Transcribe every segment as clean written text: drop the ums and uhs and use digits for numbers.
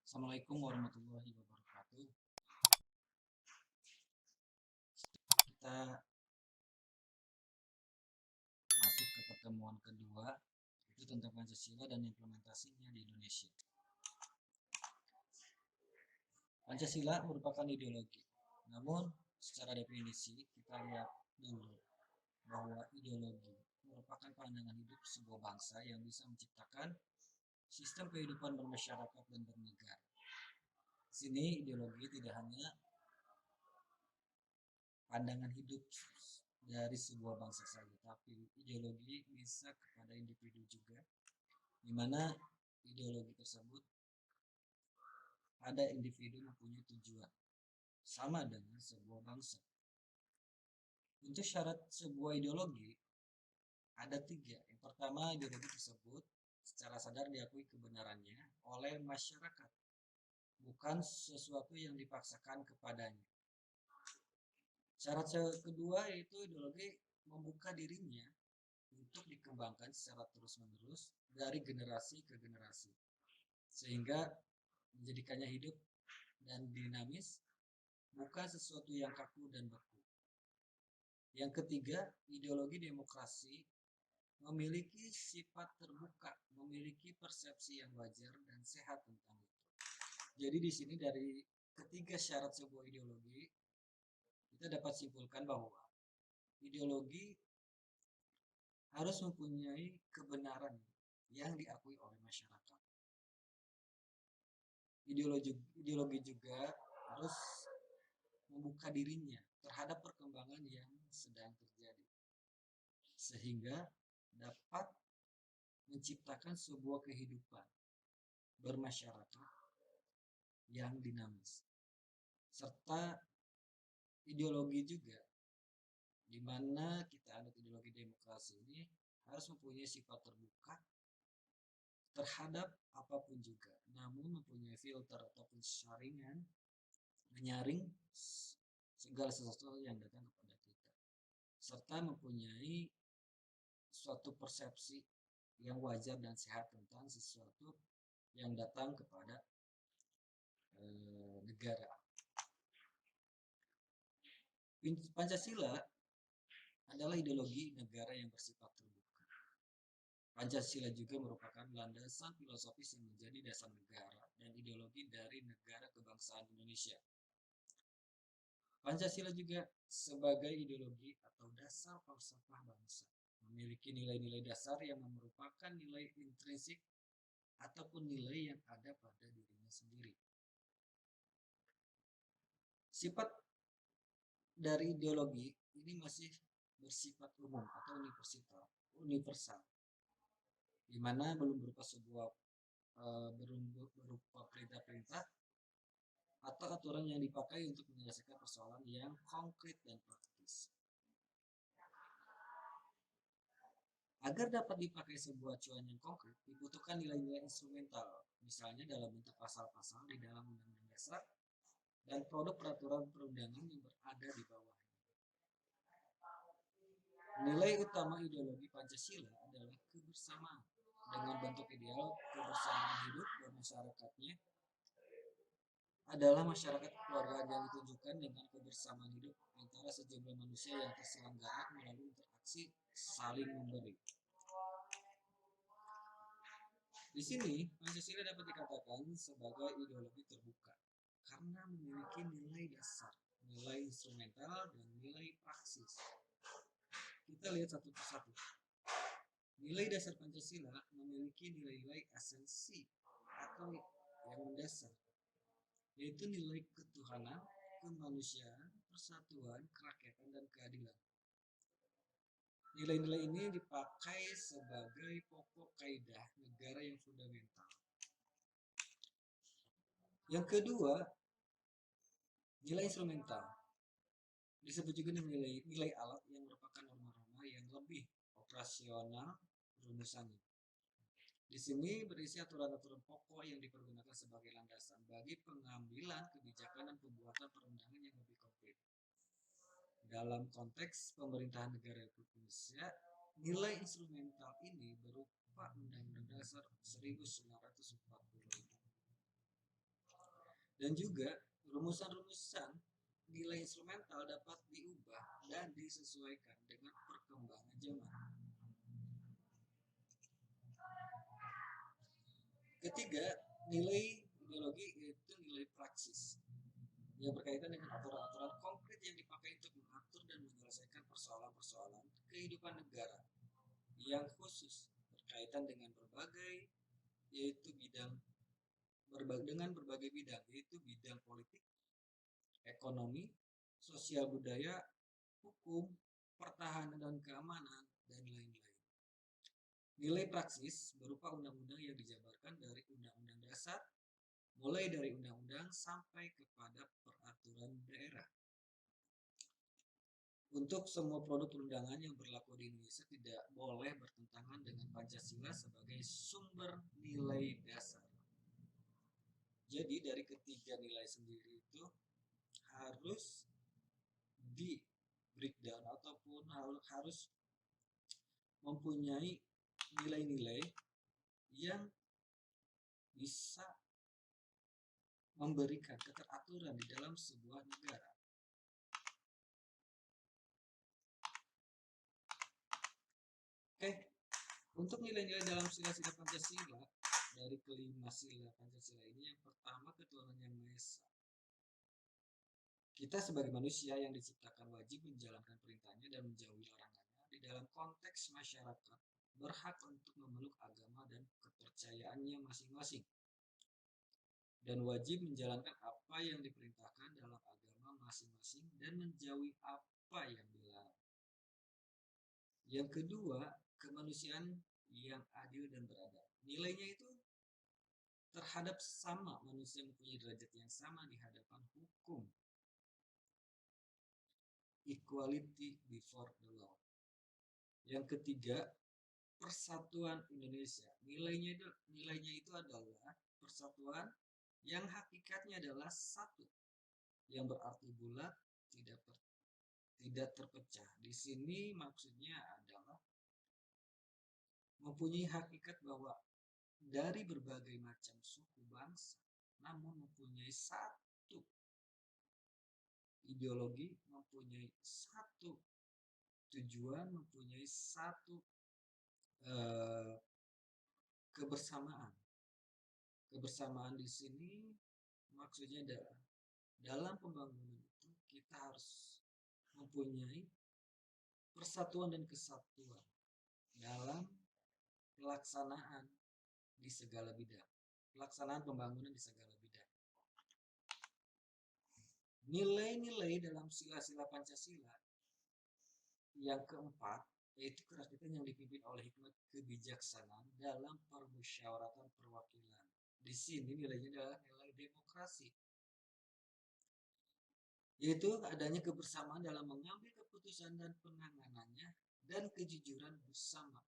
Assalamualaikum warahmatullahi wabarakatuh. Kita masuk ke pertemuan kedua, itu tentang Pancasila dan implementasinya di Indonesia. Pancasila merupakan ideologi. Namun, secara definisi kita lihat dulu bahwa ideologi merupakan pandangan hidup sebuah bangsa yang bisa menciptakan sistem kehidupan bermasyarakat dan bernegara. Di sini ideologi tidak hanya pandangan hidup dari sebuah bangsa saja, tapi ideologi bisa kepada individu juga, di mana ideologi tersebut ada individu mempunyai tujuan sama dengan sebuah bangsa. Untuk syarat sebuah ideologi ada tiga. Yang pertama, ideologi tersebut secara sadar diakui kebenarannya oleh masyarakat, bukan sesuatu yang dipaksakan kepadanya. Syarat kedua yaitu ideologi membuka dirinya untuk dikembangkan secara terus-menerus dari generasi ke generasi, sehingga menjadikannya hidup dan dinamis, bukan sesuatu yang kaku dan beku. Yang ketiga, ideologi demokrasi memiliki sifat terbuka, memiliki persepsi yang wajar dan sehat tentang itu. Jadi di sini dari ketiga syarat sebuah ideologi, kita dapat simpulkan bahwa ideologi harus mempunyai kebenaran yang diakui oleh masyarakat. Ideologi juga harus membuka dirinya terhadap perkembangan yang sedang terjadi, sehingga dapat menciptakan sebuah kehidupan bermasyarakat yang dinamis. Serta ideologi juga, di mana kita anut ideologi demokrasi ini harus mempunyai sifat terbuka terhadap apapun juga, namun mempunyai filter ataupun saringan menyaring segala sesuatu yang datang kepada kita, serta mempunyai suatu persepsi yang wajar dan sehat tentang sesuatu yang datang kepada negara. Pancasila adalah ideologi negara yang bersifat terbuka. Pancasila juga merupakan landasan filosofis yang menjadi dasar negara dan ideologi dari negara kebangsaan Indonesia. Pancasila juga sebagai ideologi atau dasar falsafah bangsa, memiliki nilai-nilai dasar yang merupakan nilai intrinsik ataupun nilai yang ada pada dirinya sendiri. Sifat dari ideologi ini masih bersifat umum atau universal, di mana belum berupa sebuah berupa perintah-perintah atau aturan yang dipakai untuk menyelesaikan persoalan yang konkret dan praktis. Agar dapat dipakai sebuah acuan yang konkret, dibutuhkan nilai-nilai instrumental, misalnya dalam bentuk pasal-pasal di dalam Undang-Undang Dasar dan produk peraturan perundangan yang berada di bawahnya. Nilai utama ideologi Pancasila adalah kebersamaan. Dengan bentuk ideal kebersamaan hidup bermasyarakatnya adalah masyarakat kekeluargaan yang ditunjukkan dengan kebersamaan hidup antara sejumlah manusia yang terselenggara melalui interaksi saling memberi. Di sini, Pancasila dapat dikatakan sebagai ideologi terbuka karena memiliki nilai dasar, nilai instrumental, dan nilai praksis. Kita lihat satu persatu. Nilai dasar Pancasila memiliki nilai-nilai esensi atau yang mendasar, yaitu nilai ketuhanan, kemanusiaan, persatuan, kerakyatan, dan keadilan. Nilai-nilai ini dipakai sebagai pokok kaidah negara yang fundamental. Yang kedua, nilai instrumental. Disebut juga nilai alat yang merupakan norma-norma yang lebih operasional rumusannya. Di sini berisi aturan-aturan pokok yang dipergunakan sebagai landasan bagi pengambilan kebijakan dan pembuatan perundangan yang lebih konkret. Dalam konteks pemerintahan negara Republik Indonesia, nilai instrumental ini berupa Undang-Undang Dasar 1945. Dan juga rumusan-rumusan nilai instrumental dapat diubah dan disesuaikan dengan perkembangan zaman. Ketiga, nilai ideologi yaitu nilai praksis yang berkaitan dengan aturan-aturan konkret yang dipakai untuk mengatur dan menyelesaikan persoalan-persoalan kehidupan negara yang khusus berkaitan dengan berbagai yaitu bidang dengan berbagai bidang yaitu bidang politik, ekonomi, sosial budaya, hukum, pertahanan dan keamanan dan lain-lain. Nilai praksis berupa undang-undang yang dijabarkan dari Undang-Undang Dasar mulai dari undang-undang sampai kepada peraturan daerah. Untuk semua produk perundangan yang berlaku di Indonesia tidak boleh bertentangan dengan Pancasila sebagai sumber nilai dasar. Jadi dari ketiga nilai sendiri itu harus di breakdown ataupun harus mempunyai nilai-nilai yang bisa memberikan keteraturan di dalam sebuah negara. Oke, untuk nilai-nilai dalam sila-sila Pancasila, dari kelima sila Pancasila ini yang pertama ketuhanan yang Maha Esa. Kita sebagai manusia yang diciptakan wajib menjalankan perintahnya dan menjauhi larangannya di dalam konteks masyarakat berhak untuk memeluk agama dan kepercayaannya masing-masing dan wajib menjalankan apa yang diperintahkan dalam agama masing-masing dan menjauhi apa yang dilarang. Yang kedua, kemanusiaan yang adil dan beradab. Nilainya itu terhadap sesama manusia mempunyai derajat yang sama di hadapan hukum. Equality before the law. Yang ketiga, persatuan Indonesia. Nilainya itu adalah persatuan yang hakikatnya adalah satu, yang berarti bulat, tidak terpecah. Di sini maksudnya adalah mempunyai hakikat bahwa dari berbagai macam suku bangsa, namun mempunyai satu ideologi, mempunyai satu tujuan, mempunyai satu kebersamaan. Kebersamaan di sini maksudnya adalah dalam pembangunan itu kita harus mempunyai persatuan dan kesatuan dalam pelaksanaan di segala bidang, pelaksanaan pembangunan di segala bidang. Nilai-nilai dalam sila-sila Pancasila yang keempat yaitu kerakyatan yang dipimpin oleh hikmat kebijaksanaan dalam permusyawaratan perwakilan. Di sini nilainya adalah nilai demokrasi, yaitu adanya kebersamaan dalam mengambil keputusan dan penanganannya dan kejujuran bersama,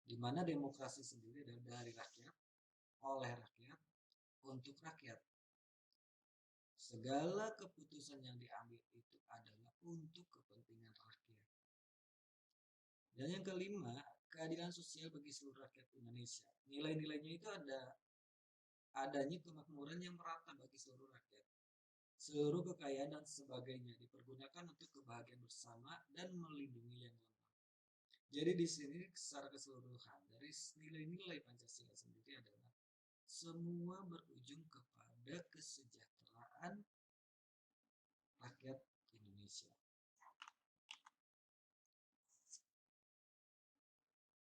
di mana demokrasi sendiri adalah dari rakyat, oleh rakyat, untuk rakyat. Segala keputusan yang diambil itu adalah untuk kepentingan rakyat. Dan yang kelima, keadilan sosial bagi seluruh rakyat Indonesia. Nilai-nilainya itu adanya kemakmuran yang merata bagi seluruh rakyat. Seluruh kekayaan dan sebagainya dipergunakan untuk kebahagiaan bersama dan melindungi yang lemah. Jadi di sini secara keseluruhan dari nilai-nilai Pancasila sendiri adalah semua berujung kepada kesejahteraan rakyat Indonesia.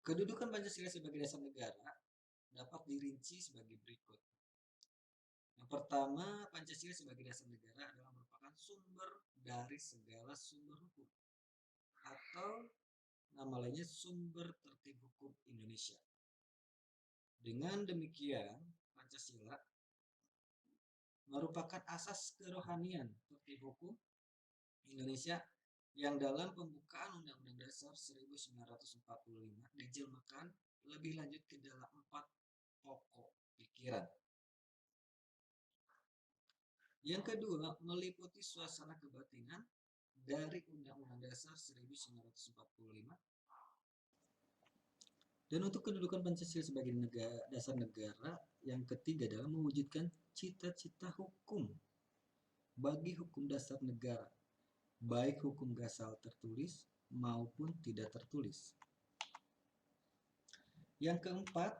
Kedudukan Pancasila sebagai dasar negara dapat dirinci sebagai berikut. Yang pertama, Pancasila sebagai dasar negara adalah merupakan sumber dari segala sumber hukum, atau nama lainnya sumber tertib hukum Indonesia. Dengan demikian, Pancasila merupakan asas kerohanian tertib hukum Indonesia yang dalam pembukaan Undang-Undang Dasar 1945 dijelmakan lebih lanjut ke dalam 4 pokok pikiran. Yang kedua, meliputi suasana kebatinan dari Undang-Undang Dasar 1945 Dan untuk kedudukan Pancasila sebagai dasar negara, yang ketiga adalah mewujudkan cita-cita hukum bagi hukum dasar negara, baik hukum asal tertulis maupun tidak tertulis. Yang keempat,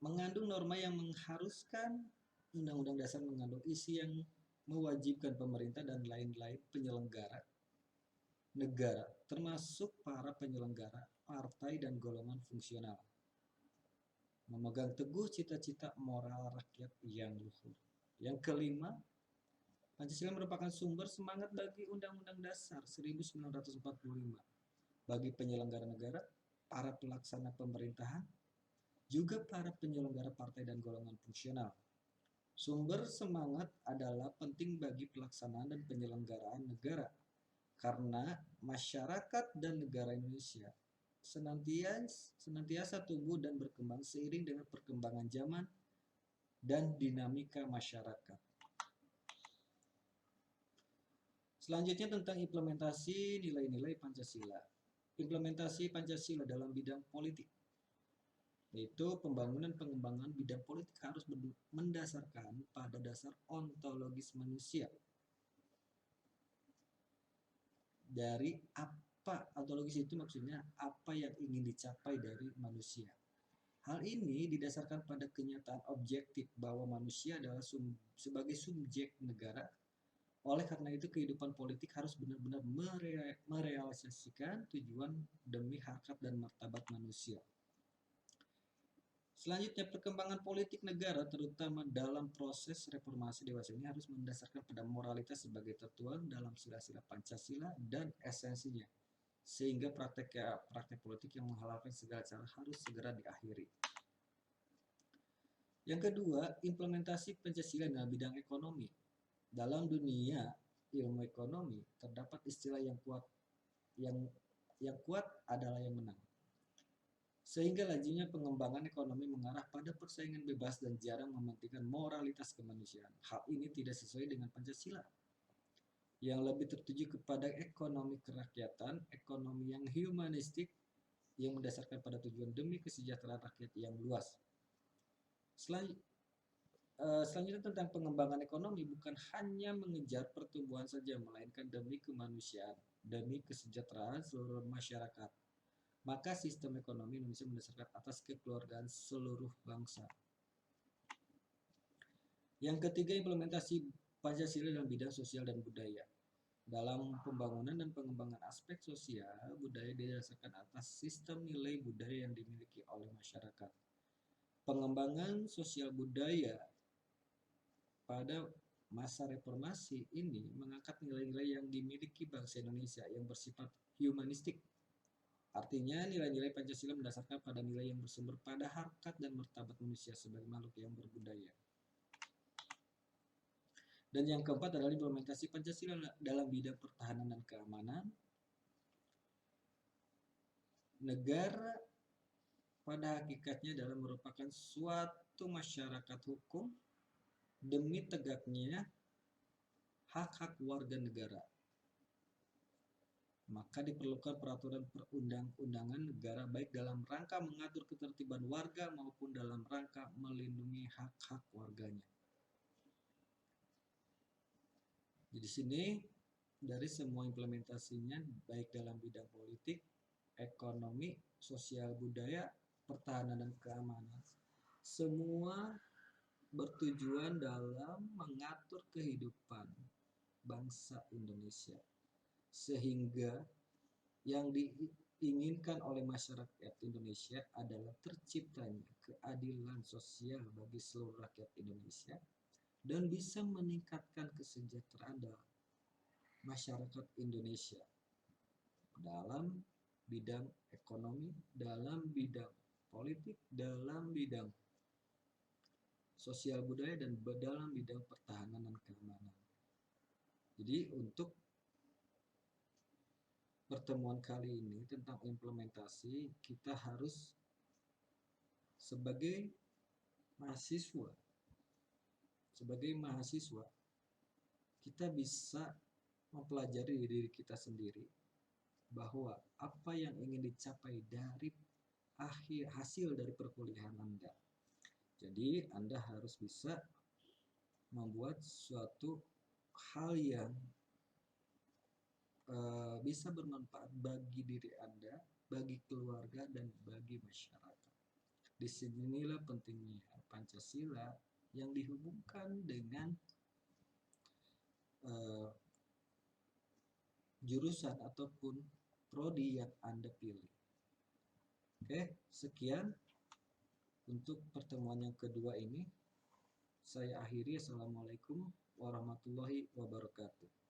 mengandung norma yang mengharuskan Undang-Undang Dasar mengandung isi yang mewajibkan pemerintah dan lain-lain penyelenggara negara, termasuk para penyelenggara, partai, dan golongan fungsional, memegang teguh cita-cita moral rakyat yang luhur. Yang kelima, Pancasila merupakan sumber semangat bagi Undang-Undang Dasar 1945, bagi penyelenggara negara, para pelaksana pemerintahan, juga para penyelenggara partai dan golongan fungsional. Sumber semangat adalah penting bagi pelaksanaan dan penyelenggaraan negara, karena masyarakat dan negara Indonesia senantiasa tumbuh dan berkembang seiring dengan perkembangan zaman dan dinamika masyarakat. Selanjutnya tentang implementasi nilai-nilai Pancasila. Implementasi Pancasila dalam bidang politik, yaitu pembangunan pengembangan bidang politik harus mendasarkan pada dasar ontologis manusia. Dari apa ontologis itu maksudnya apa yang ingin dicapai dari manusia. Hal ini didasarkan pada kenyataan objektif bahwa manusia adalah sebagai subjek negara. Oleh karena itu kehidupan politik harus benar-benar merealisasikan tujuan demi harkat dan martabat manusia. Selanjutnya, perkembangan politik negara terutama dalam proses reformasi dewasa ini harus mendasarkan pada moralitas sebagai tertuang dalam sila-sila Pancasila dan esensinya, sehingga praktek politik yang menghalalkan segala cara harus segera diakhiri. Yang kedua, implementasi Pancasila dalam bidang ekonomi. Dalam dunia ilmu ekonomi terdapat istilah yang kuat adalah yang menang. Sehingga lajunya pengembangan ekonomi mengarah pada persaingan bebas dan jarang mementingkan moralitas kemanusiaan. Hal ini tidak sesuai dengan Pancasila, yang lebih tertuju kepada ekonomi kerakyatan, ekonomi yang humanistik, yang mendasarkan pada tujuan demi kesejahteraan rakyat yang luas. Selanjutnya tentang pengembangan ekonomi, bukan hanya mengejar pertumbuhan saja, melainkan demi kemanusiaan, demi kesejahteraan seluruh masyarakat. Maka sistem ekonomi Indonesia mendasarkan atas kekeluargaan seluruh bangsa. Yang ketiga, implementasi Pancasila dalam bidang sosial dan budaya. Dalam pembangunan dan pengembangan aspek sosial, budaya didasarkan atas sistem nilai budaya yang dimiliki oleh masyarakat. Pengembangan sosial budaya pada masa reformasi ini mengangkat nilai-nilai yang dimiliki bangsa Indonesia yang bersifat humanistik. Artinya, nilai-nilai Pancasila mendasarkan pada nilai yang bersumber pada harkat dan martabat manusia sebagai makhluk yang berbudaya. Dan yang keempat adalah implementasi Pancasila dalam bidang pertahanan dan keamanan. Negara pada hakikatnya adalah merupakan suatu masyarakat hukum demi tegaknya hak-hak warga negara. Maka diperlukan peraturan perundang-undangan negara baik dalam rangka mengatur ketertiban warga maupun dalam rangka melindungi hak-hak warganya. Di sini dari semua implementasinya baik dalam bidang politik, ekonomi, sosial budaya, pertahanan dan keamanan, semua bertujuan dalam mengatur kehidupan bangsa Indonesia. Sehingga yang diinginkan oleh masyarakat Indonesia adalah terciptanya keadilan sosial bagi seluruh rakyat Indonesia dan bisa meningkatkan kesejahteraan masyarakat Indonesia dalam bidang ekonomi, dalam bidang politik, dalam bidang sosial budaya, dan dalam bidang pertahanan dan keamanan. Jadi untuk pertemuan kali ini tentang implementasi, kita harus sebagai mahasiswa kita bisa mempelajari diri kita sendiri bahwa apa yang ingin dicapai dari hasil dari perkuliahan Anda. Jadi Anda harus bisa membuat suatu hal yang bisa bermanfaat bagi diri Anda, bagi keluarga, dan bagi masyarakat. Disinilah pentingnya Pancasila yang dihubungkan dengan jurusan ataupun prodi yang Anda pilih. Oke, sekian untuk pertemuan yang kedua ini. Saya akhiri. Assalamualaikum warahmatullahi wabarakatuh.